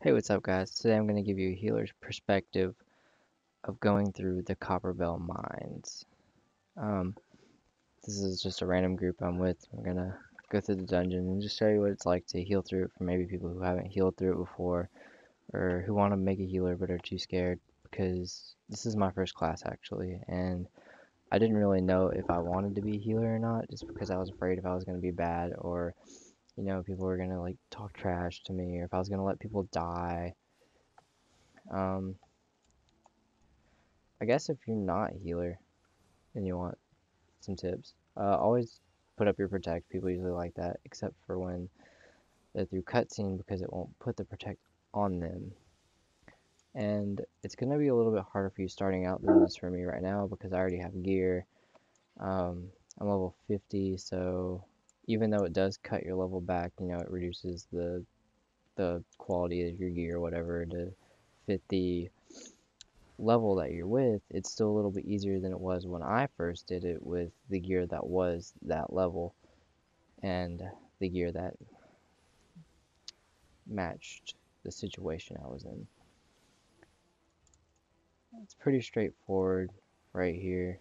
Hey, what's up, guys? Today I'm going to give you a healer's perspective of going through the Copperbell mines. Um, this is just a random group I'm with. We're going to go through the dungeon and just show you what it's like to heal through it for maybe people who haven't healed through it before or who want to make a healer but are too scared, because this is my first class actually, and I didn't really know if I wanted to be a healer or not, just because I was afraid if I was going to be bad, or people were going to like talk trash to me, or if I was going to let people die. Um, I guess if you're not a healer and you want some tips, always put up your protect. People usually like that, except for when they're through cutscene, because it won't put the protect on them. And it's gonna be a little bit harder for you starting out than it is for me right now, because I already have gear. I'm level 50, so even though it does cut your level back, it reduces the quality of your gear or whatever to fit the level that you're with. It's still a little bit easier than it was when I first did it with the gear that was that level and the gear that matched the situation I was in. It's pretty straightforward right here,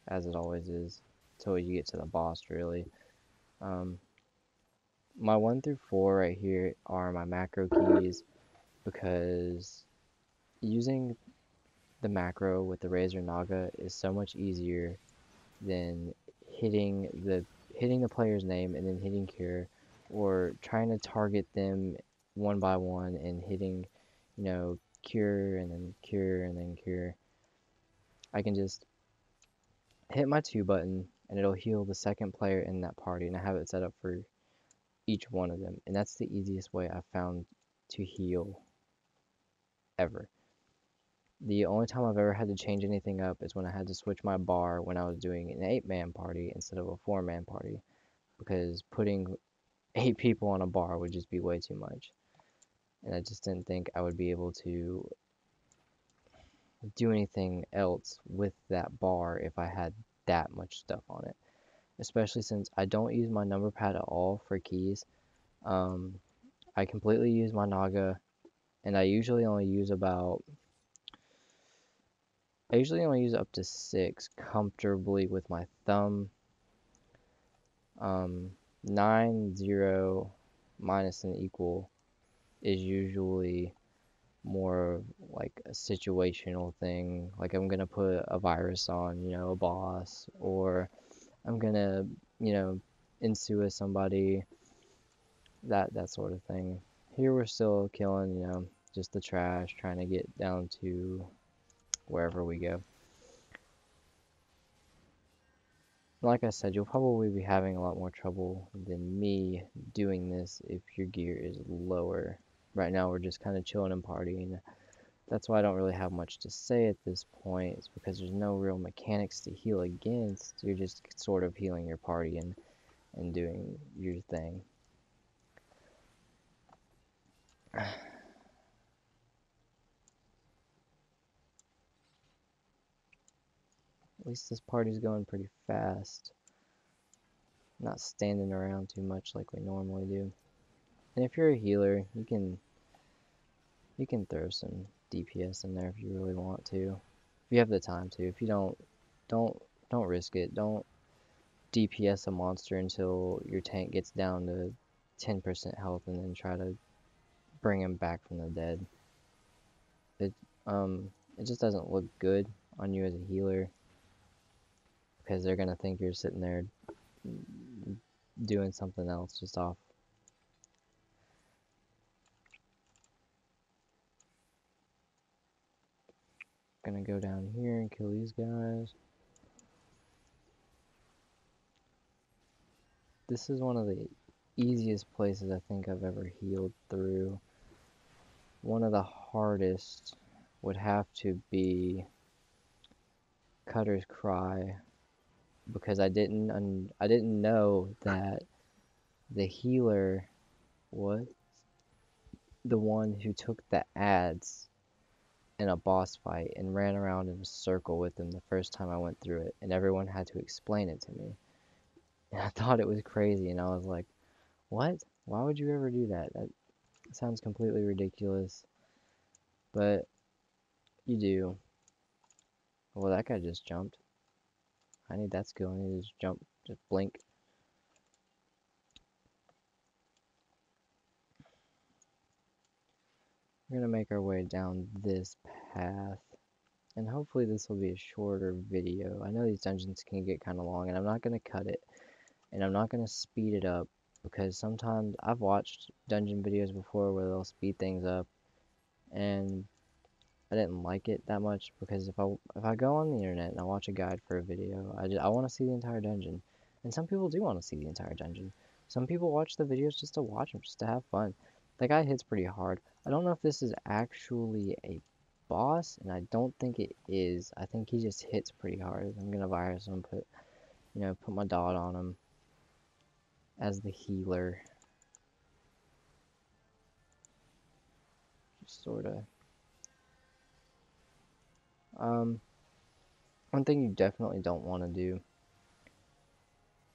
as it always is, until you get to the boss, really. Um, my 1 through 4 right here are my macro keys, because using the macro with the Razor Naga is so much easier than hitting the player's name and then hitting cure, or trying to target them one by one and hitting, cure and then cure and then cure. I can just hit my 2 button and it'll heal the second player in that party, and I have it set up for each one of them, and that's the easiest way I've found to heal ever. The only time I've ever had to change anything up is when I had to switch my bar when I was doing an 8-man party instead of a 4-man party, because putting 8 people on a bar would just be way too much. And I just didn't think I would be able to do anything else with that bar if I had that much stuff on it. Especially since I don't use my number pad at all for keys. Um, I completely use my Naga, and I usually only use up to 6 comfortably with my thumb. 9, 0, minus and equal is usually more of like a situational thing. Like, I'm gonna put a virus on, a boss, or I'm gonna, ensue somebody, that sort of thing. Here we're still killing, just the trash, trying to get down to wherever we go. Like I said, you'll probably be having a lot more trouble than me doing this if your gear is lower. Right now we're just kind of chilling and partying. That's why I don't really have much to say at this point. It's because there's no real mechanics to heal against. You're just sort of healing your party and doing your thing. At least this party's going pretty fast. Not standing around too much like we normally do. And if you're a healer, you can throw some DPS in there if you really want to. If you have the time to. If you don't risk it. Don't DPS a monster until your tank gets down to 10% health and then try to bring him back from the dead. It it just doesn't look good on you as a healer, because they're gonna think you're sitting there doing something else just off. Gonna go down here and kill these guys. This is one of the easiest places I think I've ever healed through. One of the hardest would have to be Cutter's Cry, because I didn't know that the healer was the one who took the ads in a boss fight and ran around in a circle with them the first time I went through it, and everyone had to explain it to me. And I thought it was crazy, and I was like, what? Why would you ever do that? It sounds completely ridiculous, but you do. Well, that guy just jumped. I need that skill. I need to just jump, just blink. We're gonna make our way down this path, and hopefully this will be a shorter video. I know these dungeons can get kind of long, and I'm not gonna cut it, and I'm not gonna speed it up, because sometimes I've watched dungeon videos before where they'll speed things up, and I didn't like it that much, because if I go on the internet and I watch a guide for a video, I want to see the entire dungeon, and some people do want to see the entire dungeon. Some people watch the videos just to watch them, just to have fun. That guy hits pretty hard. I don't know if this is actually a boss, and I don't think it is. I think he just hits pretty hard. I'm gonna virus him, put my dot on him as the healer, just sorta. Um, One thing you definitely don't want to do.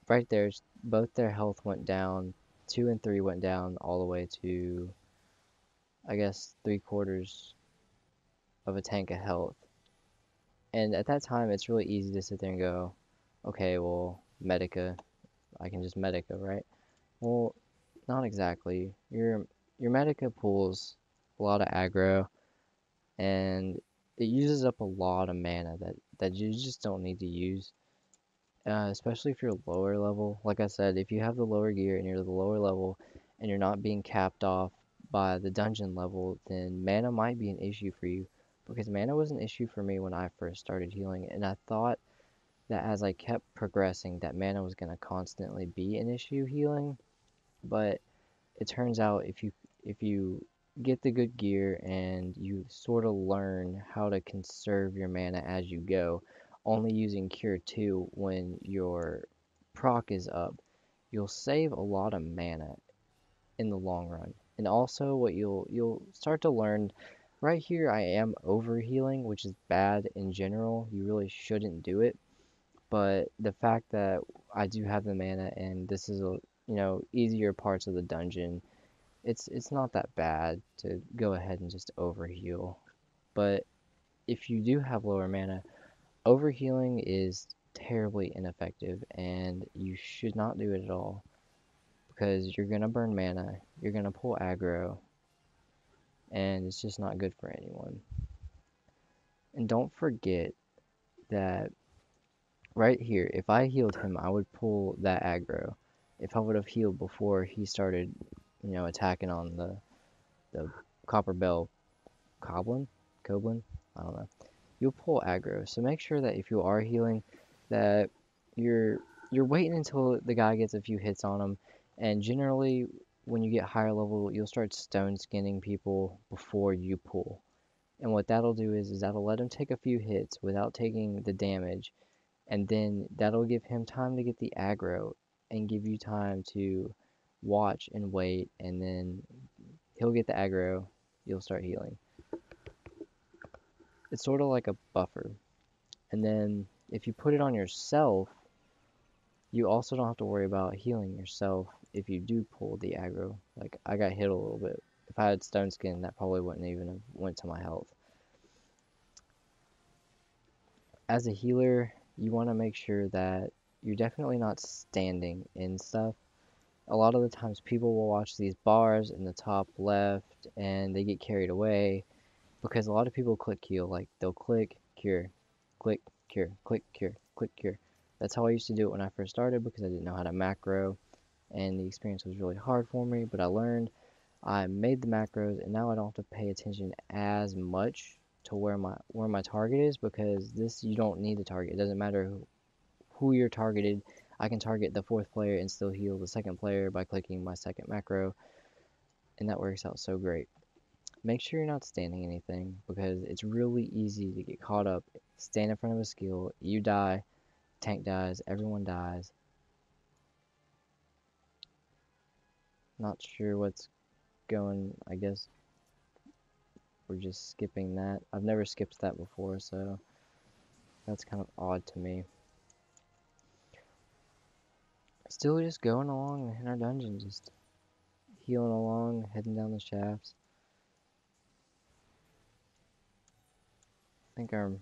Right there, both their health went down. 2 and 3 went down all the way to, I guess, 3/4 of a tank of health. And at that time, it's really easy to sit there and go, okay, well, Medica, I can just Medica, right? Well, not exactly. Your Medica pulls a lot of aggro, and it uses up a lot of mana that you just don't need to use. Especially if you're lower level. Like I said, if you have the lower gear and you're the lower level and you're not being capped off by the dungeon level, then mana might be an issue for you. Because mana was an issue for me when I first started healing, and I thought that as I kept progressing, that mana was going to constantly be an issue healing. But it turns out if you get the good gear and you sort of learn how to conserve your mana as you go, only using Cure 2 when your proc is up, you'll save a lot of mana in the long run. And also what you'll start to learn right here, I am overhealing, which is bad in general. You really shouldn't do it. But the fact that I do have the mana and this is easier parts of the dungeon, it's not that bad to go ahead and just overheal. But if you do have lower mana, overhealing is terribly ineffective, and you should not do it at all, because you're gonna burn mana, you're gonna pull aggro, and it's just not good for anyone. And don't forget that right here, if I healed him, I would pull that aggro. If I would have healed before he started, attacking on the Copperbell Coblin, I don't know. You'll pull aggro. So make sure that if you are healing, that you're you're waiting until the guy gets a few hits on him. And generally, when you get higher level, you'll start stone skinning people before you pull. And what that'll do is that'll let him take a few hits without taking the damage, and then that'll give him time to get the aggro and give you time to watch and wait, and then he'll get the aggro, you'll start healing. It's sort of like a buffer. And then if you put it on yourself, you also don't have to worry about healing yourself if you do pull the aggro. Like, I got hit a little bit. If I had stone skin, that probably wouldn't even have went to my health. As a healer, you want to make sure that you're definitely not standing in stuff. A lot of the times people will watch these bars in the top left and they get carried away because a lot of people click heal. Like, they'll click, cure, click, cure, click, cure, click, cure. That's how I used to do it when I first started, because I didn't know how to macro, and the experience was really hard for me, but I learned. I made the macros, and now I don't have to pay attention as much to where my target is, because this, you don't need to target. It doesn't matter who you're targeted. I can target the 4th player and still heal the 2nd player by clicking my 2nd macro, and that works out so great. Make sure you're not standing anything, because it's really easy to get caught up, stand in front of a skill, you die, tank dies, everyone dies. Not sure what's going, I guess we're just skipping that. I've never skipped that before, so that's kind of odd to me. Still just going along in our dungeon, just healing along, heading down the shafts. I think our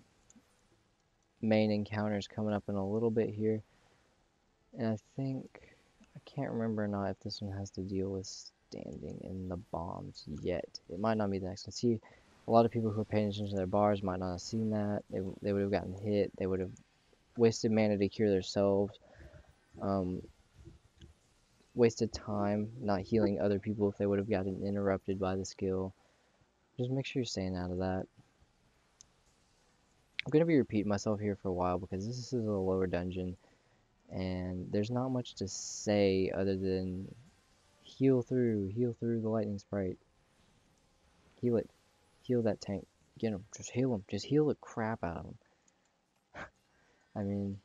main encounter is coming up in a little bit here. And I think, I can't remember or not if this one has to deal with standing in the bombs yet. It might not be the next one. See, a lot of people who are paying attention to their bars might not have seen that. They would have gotten hit. They would have wasted mana to cure themselves. Wasted time not healing other people if they would have gotten interrupted by the skill. Just make sure you're staying out of that. I'm going to be repeating myself here for a while because this is a lower dungeon and there's not much to say other than heal through the lightning sprite. Heal it. Heal that tank. Get him. Just heal him. Just heal the crap out of him. I mean,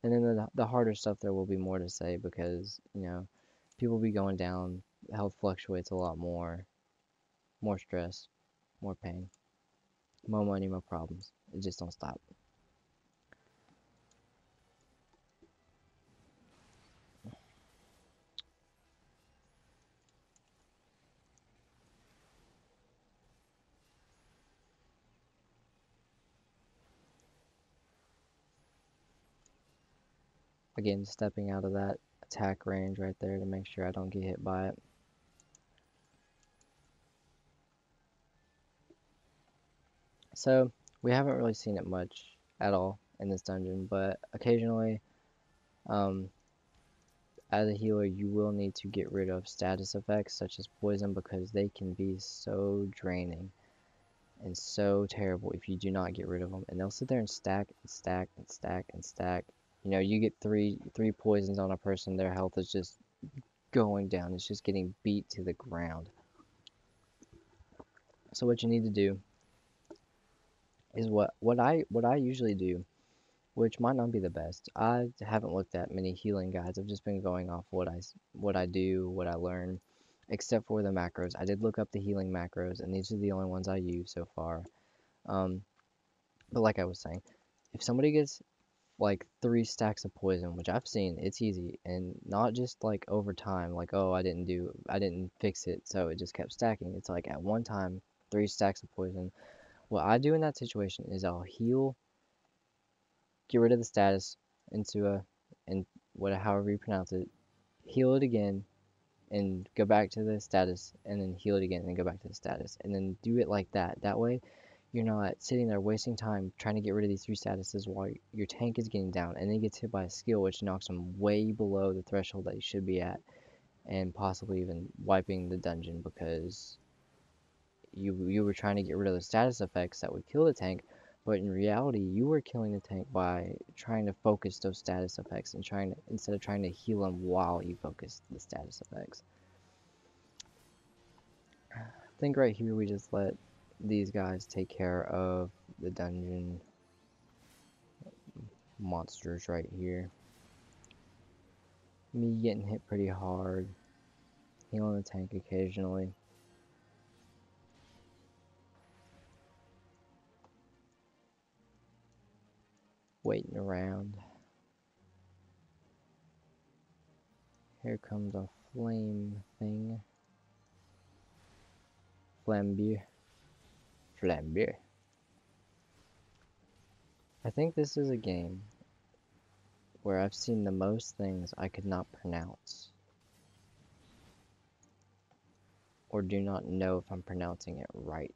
and then the harder stuff there will be more to say because, you know, people will be going down, health fluctuates a lot more. More stress, more pain. More money, more problems. It just don't stop. Again, stepping out of that attack range right there to make sure I don't get hit by it. So, we haven't really seen it much at all in this dungeon, but occasionally, as a healer, you will need to get rid of status effects such as poison because they can be so draining and so terrible if you do not get rid of them. And they'll sit there and stack and stack and stack and stack. You know, you get three poisons on a person, their health is just going down. It's just getting beat to the ground. So what you need to do is what I usually do, which might not be the best. I haven't looked at many healing guides. I've just been going off what I do, what I learn, except for the macros. I did look up the healing macros, and these are the only ones I use so far. But like I was saying, if somebody gets like 3 stacks of poison, which I've seen, it's easy, and not just like over time, like, oh, I didn't fix it, so it just kept stacking. It's like at one time, 3 stacks of poison. What I do in that situation is I'll heal, get rid of the status into and however you pronounce it, heal it again, and go back to the status, and then heal it again, and go back to the status, and then do it like that. That way, you're not sitting there wasting time trying to get rid of these 3 statuses while your tank is getting down, and then gets hit by a skill which knocks them way below the threshold that you should be at, and possibly even wiping the dungeon because you were trying to get rid of the status effects that would kill the tank, but in reality you were killing the tank by trying to focus those status effects and instead of trying to heal them while you focus the status effects. I think right here we just let these guys take care of the dungeon monsters right here. Me getting hit pretty hard, healing the tank occasionally. Waiting around. Here comes a flame thing. Flambier. Flambier. I think this is a game where I've seen the most things I could not pronounce, or do not know if I'm pronouncing it right.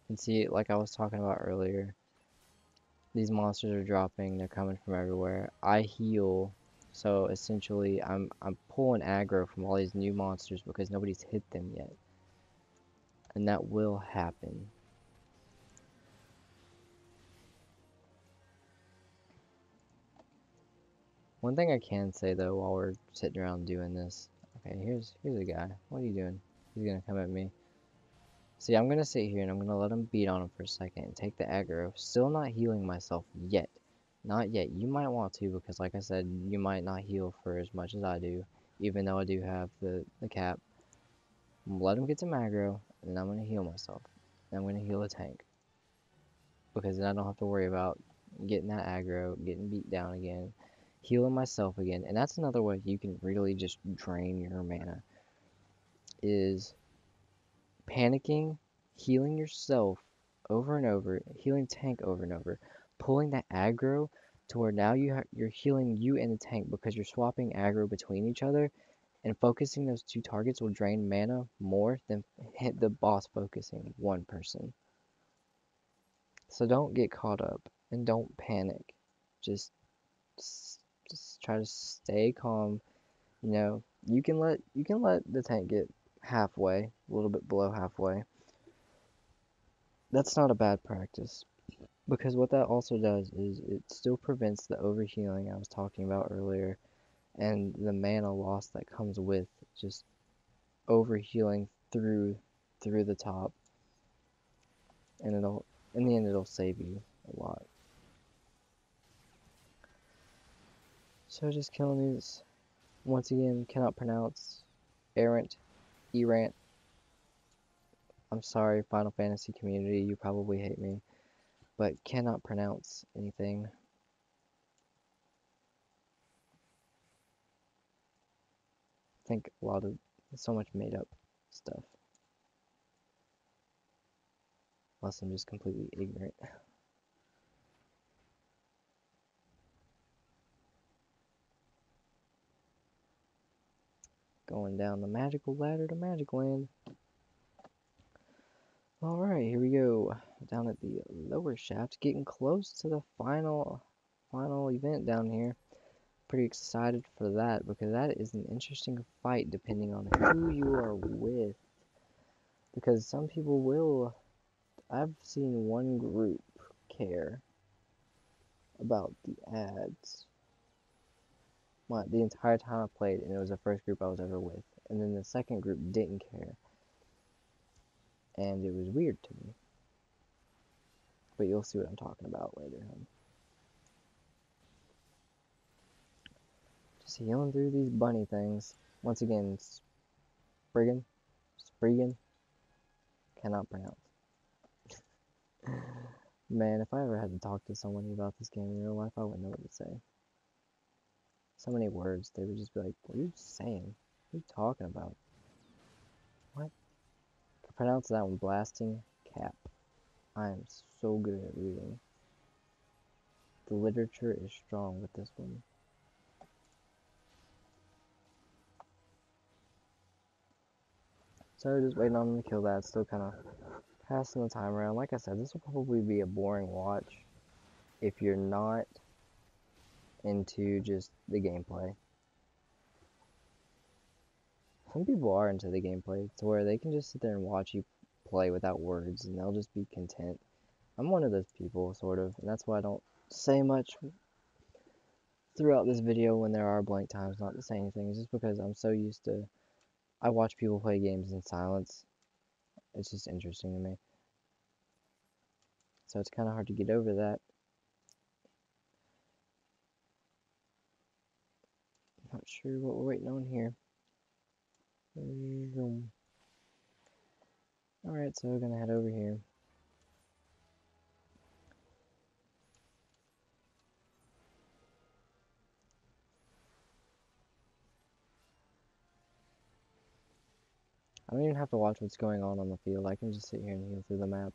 And see, like I was talking about earlier, these monsters are dropping, they're coming from everywhere. I heal, so essentially I'm pulling aggro from all these new monsters because nobody's hit them yet. And that will happen. One thing I can say though while we're sitting around doing this, okay, here's a guy. What are you doing? He's gonna come at me. See, I'm gonna sit here and I'm gonna let him beat on him for a second and take the aggro. Still not healing myself yet. Not yet. You might want to because like I said, you might not heal for as much as I do, even though I do have the cap. I'm gonna let him get some aggro, and then I'm gonna heal myself. And I'm gonna heal a tank. Because then I don't have to worry about getting that aggro, getting beat down again, healing myself again. And that's another way you can really just drain your mana, is panicking, healing yourself over and over, healing tank over and over, pulling that aggro to where now you're healing you and the tank because you're swapping aggro between each other, and focusing those two targets will drain mana more than hit the boss focusing one person. So don't get caught up and don't panic. Just just try to stay calm. You know, you can let the tank get halfway, a little bit below halfway. That's not a bad practice, because what that also does is it still prevents the overhealing I was talking about earlier, and the mana loss that comes with just overhealing through the top, and it'll, in the end, it'll save you a lot. So just killing these, once again, cannot pronounce errant, errant. I'm sorry, Final Fantasy community, you probably hate me, but cannot pronounce anything. I think a lot of, so much made up stuff. Unless I'm just completely ignorant. Going down the magical ladder to Magic Land. Alright, here we go. Down at the lower shaft, getting close to the final event down here. Pretty excited for that, because that is an interesting fight depending on who you are with. Because some people will, I've seen one group care about the ads the entire time I played, and it was the first group I was ever with. And then the second group didn't care, and it was weird to me. But you'll see what I'm talking about later on. Just healing through these bunny things. Once again, Spriggan, cannot pronounce. Man, if I ever had to talk to someone about this game in real life, I wouldn't know what to say. So many words, they would just be like, what are you saying? What are you talking about? What? I pronounce that one blasting cap. I am so good at reading. The literature is strong with this one. So just waiting on him to kill that, still kind of passing the time around. Like I said, this will probably be a boring watch if you're not into just the gameplay. Some people are into the gameplay to where they can just sit there and watch you play without words, and they'll just be content. I'm one of those people, sort of, and that's why I don't say much throughout this video when there are blank times not to say anything, just because I'm so used to, I watch people play games in silence. It's just interesting to me. So it's kind of hard to get over that. Not sure what we're waiting on here. Alright, so we're gonna head over here. I don't even have to watch what's going on the field. I can just sit here and heal through the map.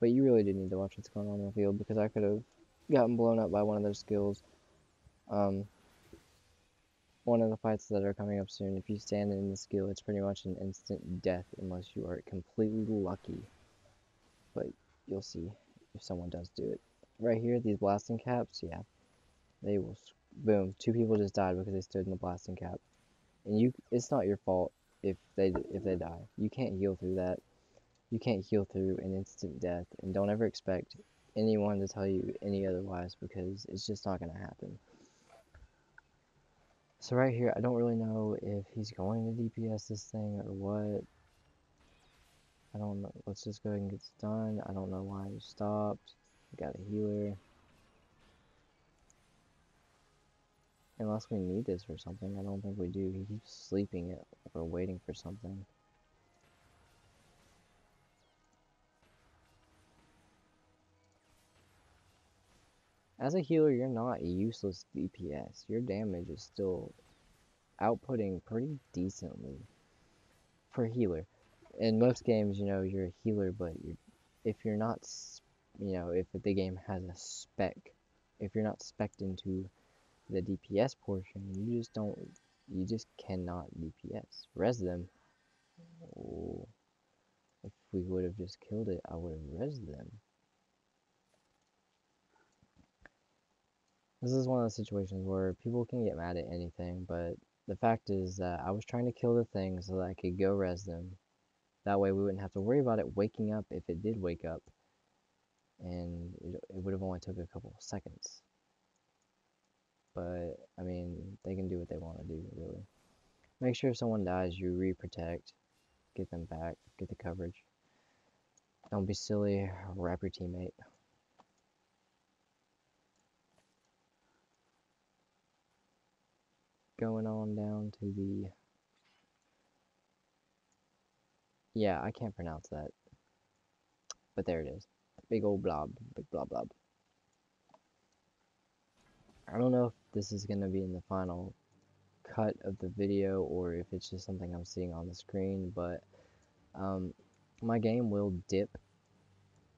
But you really do need to watch what's going on the field, because I could have gotten blown up by one of their skills. One of the fights that are coming up soon, if you stand in the skill, it's pretty much an instant death unless you are completely lucky. But you'll see if someone does do it. Right here, these blasting caps, yeah, they will, boom, 2 people just died because they stood in the blasting cap. And it's not your fault if they die. You can't heal through that. You can't heal through an instant death, and don't ever expect anyone to tell you any otherwise, because it's just not going to happen. So right here, I don't really know if he's going to DPS this thing or what. I don't know. Let's just go ahead and get this done. I don't know why he stopped. We got a healer. Unless we need this for something. I don't think we do. He keeps sleeping it. We're waiting for something. As a healer, you're not a useless DPS. Your damage is still outputting pretty decently for a healer. In most games, you know, you're a healer, but if you're not, you know, if the game has a spec, if you're not spec'd into the DPS portion, you just cannot DPS. Res them. Oh, if we would have just killed it, I would have res them. This is one of those situations where people can get mad at anything, but the fact is that I was trying to kill the thing so that I could go res them. That way we wouldn't have to worry about it waking up if it did wake up. And it would have only took a couple of seconds. But, I mean, they can do what they want to do, really. Make sure if someone dies, you re-protect. Get them back. Get the coverage. Don't be silly. Wrap your teammate. Going on down to the... Yeah, I can't pronounce that. But there it is. Big old blob. Big blob blob. I don't know if this is going to be in the final cut of the video or if it's just something I'm seeing on the screen, but my game will dip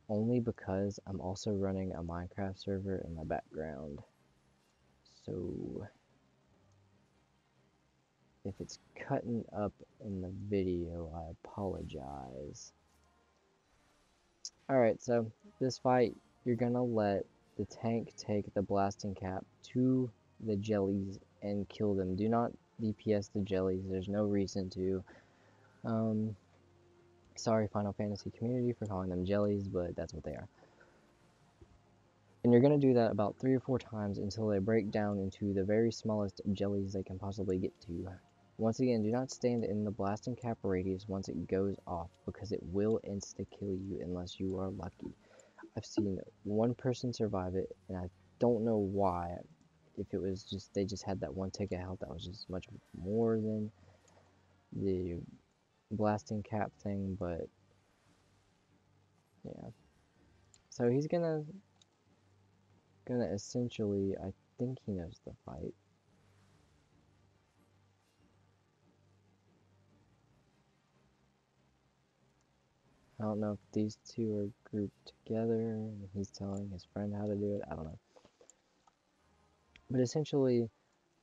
only because I'm also running a Minecraft server in the background. So if it's cutting up in the video, I apologize. Alright, so this fight, you're gonna let the tank take the blasting cap to the jellies and kill them. Do not DPS the jellies, there's no reason to. Sorry Final Fantasy community for calling them jellies, but that's what they are. And you're going to do that about 3 or 4 times until they break down into the very smallest jellies they can possibly get to. Once again, do not stand in the blasting cap radius once it goes off, because it will insta-kill you unless you are lucky. I've seen one person survive it, and I don't know why. If it was just, they just had that one tick of health that was just much more than the blasting cap thing, but yeah. So he's gonna essentially, I think he knows the fight. I don't know if these two are grouped together and he's telling his friend how to do it. I don't know. But essentially,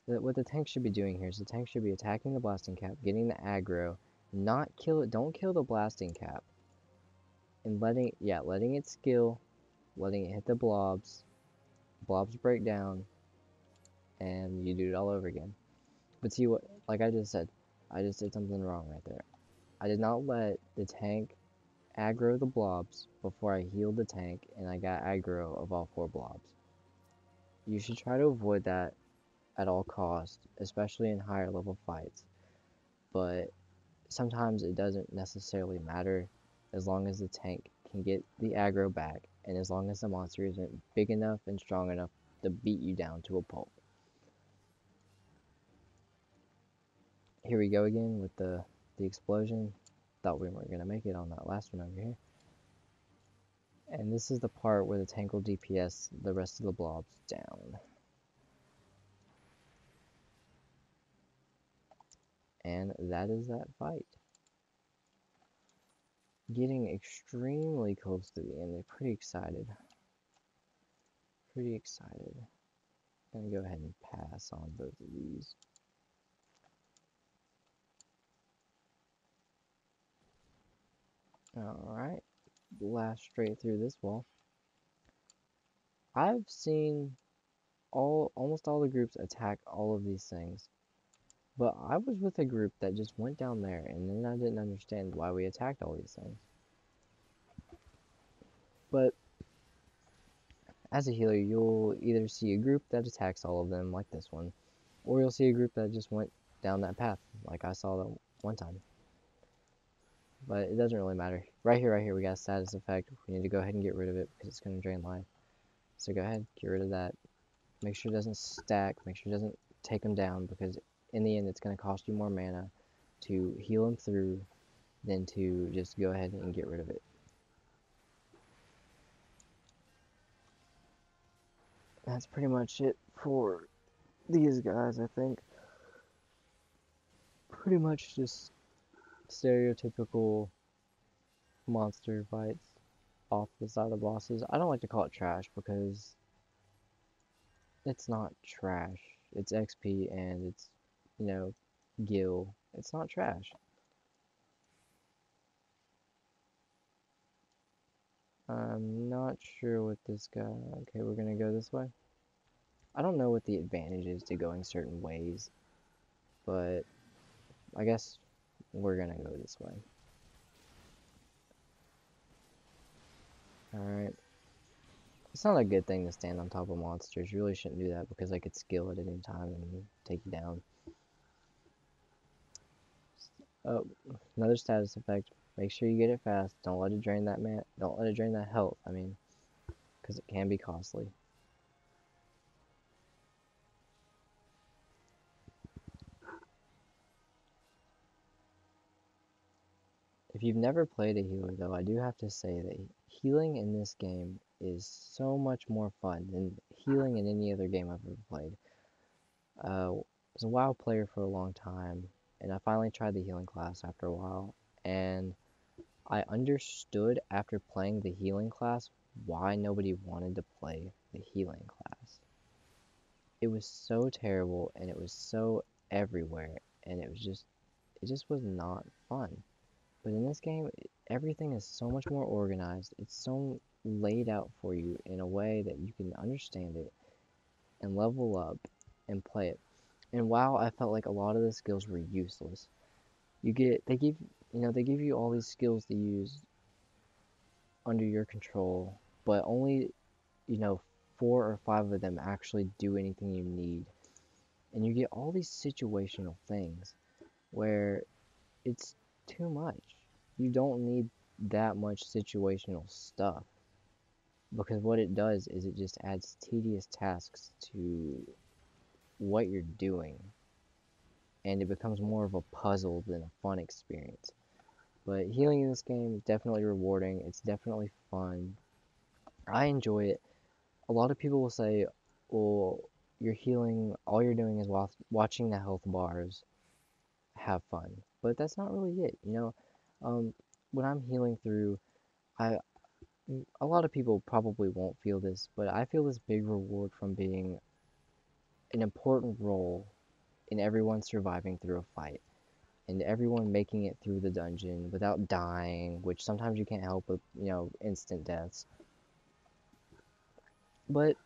what the tank should be doing here is the tank should be attacking the blasting cap, getting the aggro, not kill it. Don't kill the blasting cap, and letting it skill, letting it hit the blobs. Blobs break down, and you do it all over again. But see what, like I just said, I just did something wrong right there. I did not let the tank aggro the blobs before I healed the tank, and I got aggro of all 4 blobs. You should try to avoid that at all costs, especially in higher level fights. But sometimes it doesn't necessarily matter as long as the tank can get the aggro back, and as long as the monster isn't big enough and strong enough to beat you down to a pulp. Here we go again with the explosion. Thought we weren't going to make it on that last one over here. And this is the part where the tank will DPS the rest of the blobs down. And that is that fight. Getting extremely close to the end. They're pretty excited. Pretty excited. I'm gonna go ahead and pass on both of these. Alright. Blast straight through this wall. I've seen almost all the groups attack all of these things. But I was with a group that just went down there, and then I didn't understand why we attacked all these things. But as a healer, you'll either see a group that attacks all of them, like this one, or you'll see a group that just went down that path, like I saw that one time. But it doesn't really matter. Right here, we got a status effect. We need to go ahead and get rid of it because it's going to drain life. So go ahead, get rid of that. Make sure it doesn't stack. Make sure it doesn't take them down, because in the end, it's going to cost you more mana to heal them through than to just go ahead and get rid of it. that's pretty much it for these guys, I think. Pretty much just stereotypical monster fights off the side of bosses. I don't like to call it trash because it's not trash. It's XP and it's, you know, gil. It's not trash. I'm not sure what this guy. Okay, we're gonna go this way. I don't know what the advantage is to going certain ways, but I guess we're gonna go this way. Alright. It's not a good thing to stand on top of monsters. You really shouldn't do that because they could skill at any time and take you down. Oh, another status effect. Make sure you get it fast. Don't let it drain that Don't let it drain that health. I mean, because it can be costly. If you've never played a healer, though, I do have to say that healing in this game is so much more fun than healing in any other game I've ever played. I was a WoW player for a long time, and I finally tried the healing class after a while, and I understood after playing the healing class why nobody wanted to play the healing class. It was so terrible, and it was so everywhere, and it just was not fun. But in this game, everything is so much more organized. It's so laid out for you in a way that you can understand it and level up and play it. And WoW, I felt like a lot of the skills were useless. They give you all these skills to use under your control, but only, you know, 4 or 5 of them actually do anything you need. And you get all these situational things where it's too much. You don't need that much situational stuff because what it does is it just adds tedious tasks to what you're doing and it becomes more of a puzzle than a fun experience. But healing in this game is definitely rewarding. It's definitely fun. I enjoy it. A lot of people will say, well, you're healing, all you're doing is watching the health bars have fun. But that's not really it, you know? When I'm healing through, I a lot of people probably won't feel this, but I feel this big reward from being an important role in everyone surviving through a fight and everyone making it through the dungeon without dying, which sometimes you can't help with, instant deaths. But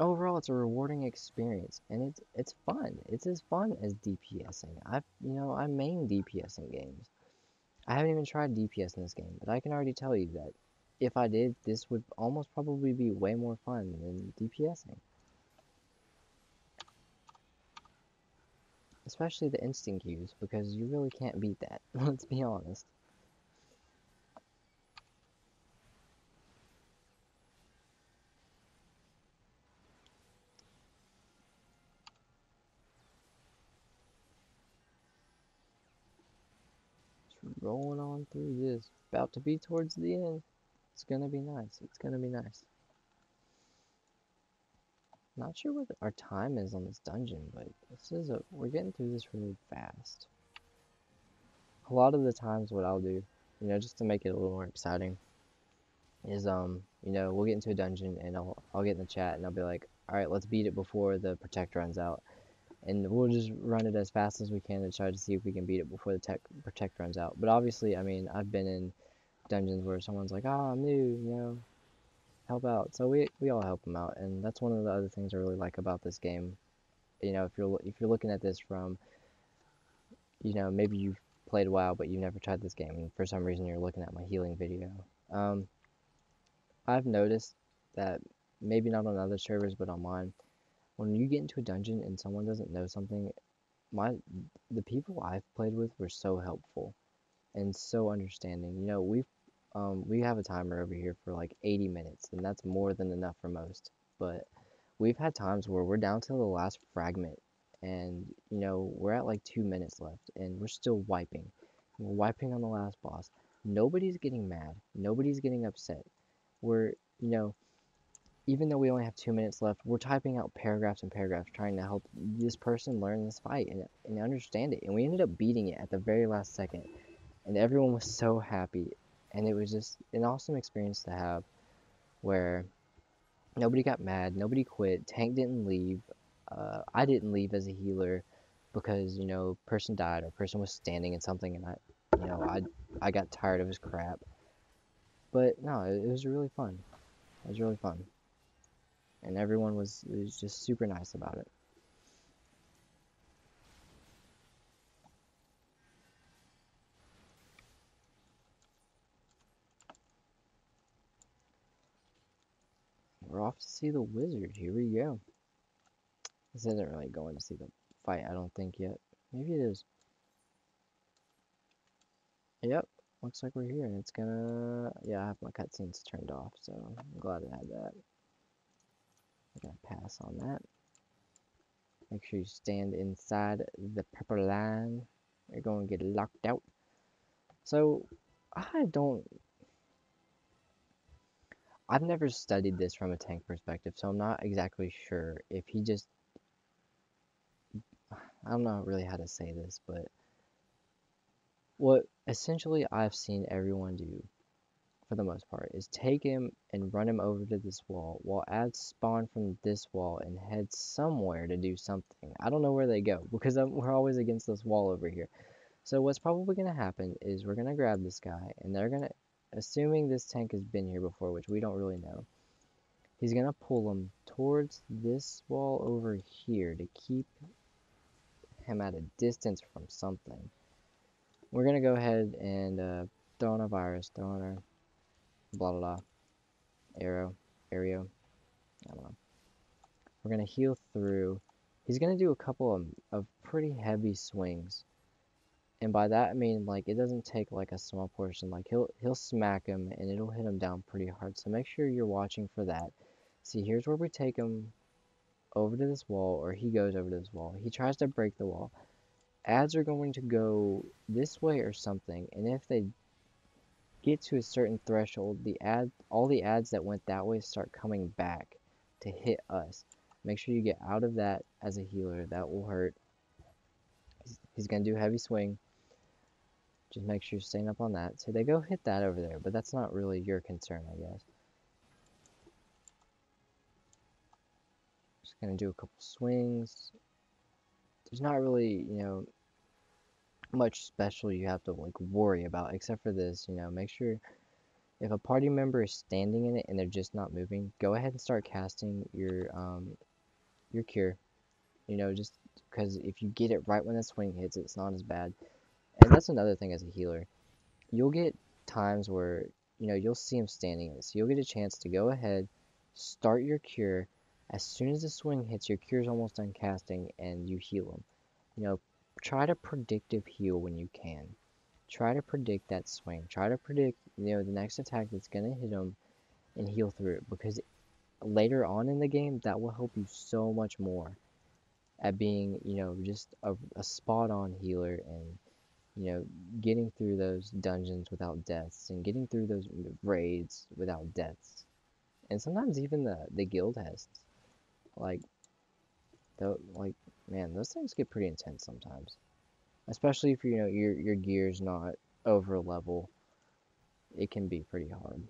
overall, it's a rewarding experience, and it's fun. It's as fun as DPSing. I main DPS in games. I haven't even tried DPS in this game, but I can already tell you that if I did, this would almost probably be way more fun than DPSing. Especially the instant queues, because you really can't beat that. Let's be honest. Just rolling on through this. About to be towards the end. It's gonna be nice. It's gonna be nice. Not sure what our time is on this dungeon, but we're getting through this really fast. A lot of the times what I'll do, just to make it a little more exciting, is we'll get into a dungeon and I'll get in the chat and I'll be like, all right, let's beat it before the protect runs out, and we'll just run it as fast as we can to try to see if we can beat it before the protect runs out. But obviously, I mean, I've been in dungeons where someone's like, oh, I'm new, help out. So we all help them out, and that's one of the other things I really like about this game. If you're looking at this from, maybe you've played WoW but you've never tried this game, and for some reason you're looking at my healing video. Um, I've noticed that maybe not on other servers but on mine, when you get into a dungeon and someone doesn't know something, my the people I've played with were so helpful and so understanding. We have a timer over here for like 80 minutes, and that's more than enough for most. But we've had times where we're down to the last fragment, and we're at like 2 minutes left, and we're still wiping. We're wiping on the last boss. Nobody's getting mad. Nobody's getting upset. We're, you know, even though we only have 2 minutes left, we're typing out paragraphs and paragraphs trying to help this person learn this fight and understand it. And we ended up beating it at the very last second. And everyone was so happy. And it was just an awesome experience to have where nobody got mad, nobody quit, Tank didn't leave. I didn't leave as a healer because, person died or person was standing in something and I got tired of his crap. But no, it was really fun. It was really fun. And everyone was just super nice about it. We're off to see the wizard. Here we go. This isn't really going to see the fight, I don't think yet. Maybe it is. Yep. Looks like we're here, and it's gonna... Yeah, I have my cutscenes turned off, so I'm glad I had that. I'm gonna pass on that. Make sure you stand inside the purple line. You're going to get locked out. So, I don't... I've never studied this from a tank perspective, so I'm not exactly sure if he just... I don't know really how to say this, but what essentially I've seen everyone do, for the most part, is take him and run him over to this wall, while ads spawn from this wall and head somewhere to do something. I don't know where they go, because we're always against this wall over here. So what's probably going to happen is we're going to grab this guy, and they're going to, assuming this tank has been here before, which we don't really know, he's going to pull him towards this wall over here to keep him at a distance from something. We're going to go ahead and throw on a virus, throw on our blah blah blah, arrow, I don't know. We're going to heal through. He's going to do a couple of pretty heavy swings. And by that I mean, like, it doesn't take like a small portion. Like, he'll smack him and it'll hit him down pretty hard. So make sure you're watching for that. See, here's where we take him over to this wall, or he goes over to this wall. He tries to break the wall. Ads are going to go this way or something, and if they get to a certain threshold, all the ads that went that way start coming back to hit us. Make sure you get out of that as a healer. That will hurt. He's gonna do a heavy swing. Just make sure you're staying up on that. So they go hit that over there, but that's not really your concern, I guess. Just gonna do a couple swings. There's not really, much special you have to like worry about except for this. Make sure if a party member is standing in it and they're just not moving, go ahead and start casting your cure. Just because if you get it right when the swing hits, it's not as bad. And that's another thing as a healer. You'll get times where, you'll see him standing in it. So you'll get a chance to go ahead, start your cure. As soon as the swing hits, your cure's almost done casting, and you heal him. Try to predictive heal when you can. Try to predict that swing. Try to predict, the next attack that's going to hit him and heal through it. Because later on in the game, that will help you so much more at being, just a spot-on healer and, getting through those dungeons without deaths and getting through those raids without deaths. And sometimes even the guild tests. Like, man, those things get pretty intense sometimes. Especially if, your gear's not over level. It can be pretty hard.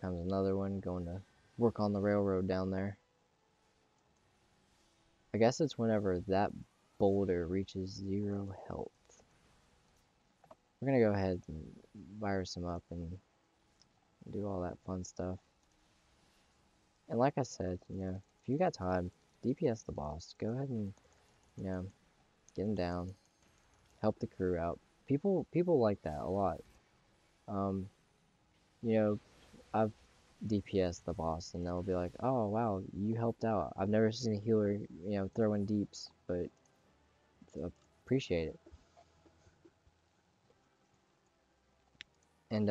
Comes another one going to work on the railroad down there. I guess it's whenever that boulder reaches 0 health. We're gonna go ahead and virus him up and do all that fun stuff. And like I said, if you got time, DPS the boss. Go ahead and, get him down. Help the crew out. People like that a lot. Um, I've DPS the boss, and they'll be like, "Oh wow, you helped out. I've never seen a healer, throw in deeps, but appreciate it." And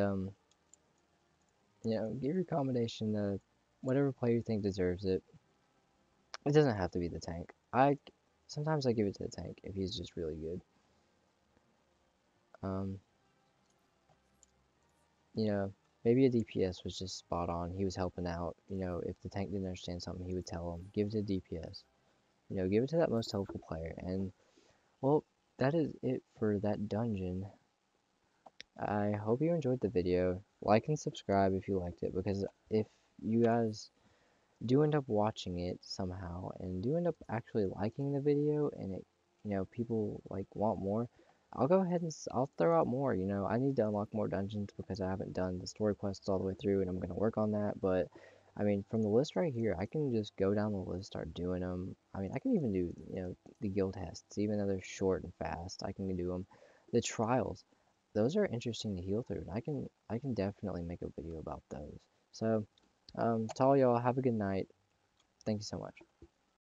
give your commendation to whatever player you think deserves it. It doesn't have to be the tank. Sometimes I give it to the tank if he's just really good. Um, you know, maybe a DPS was just spot on. He was helping out. You know, if the tank didn't understand something, he would tell him, give it to DPS. You know, give it to that most helpful player. And, well, that is it for that dungeon. I hope you enjoyed the video. Like and subscribe if you liked it, because if you guys do end up watching it somehow and do end up actually liking the video and it, you know, people like want more, I'll go ahead and I'll throw out more. You know, I need to unlock more dungeons because I haven't done the story quests all the way through, and I'm going to work on that. But I mean, from the list right here, I can just go down the list, start doing them. I mean, I can even do, you know, the guild tests, even though they're short and fast. I can do them. The trials, those are interesting to heal through, and I can definitely make a video about those. So to all y'all, have a good night. Thank you so much.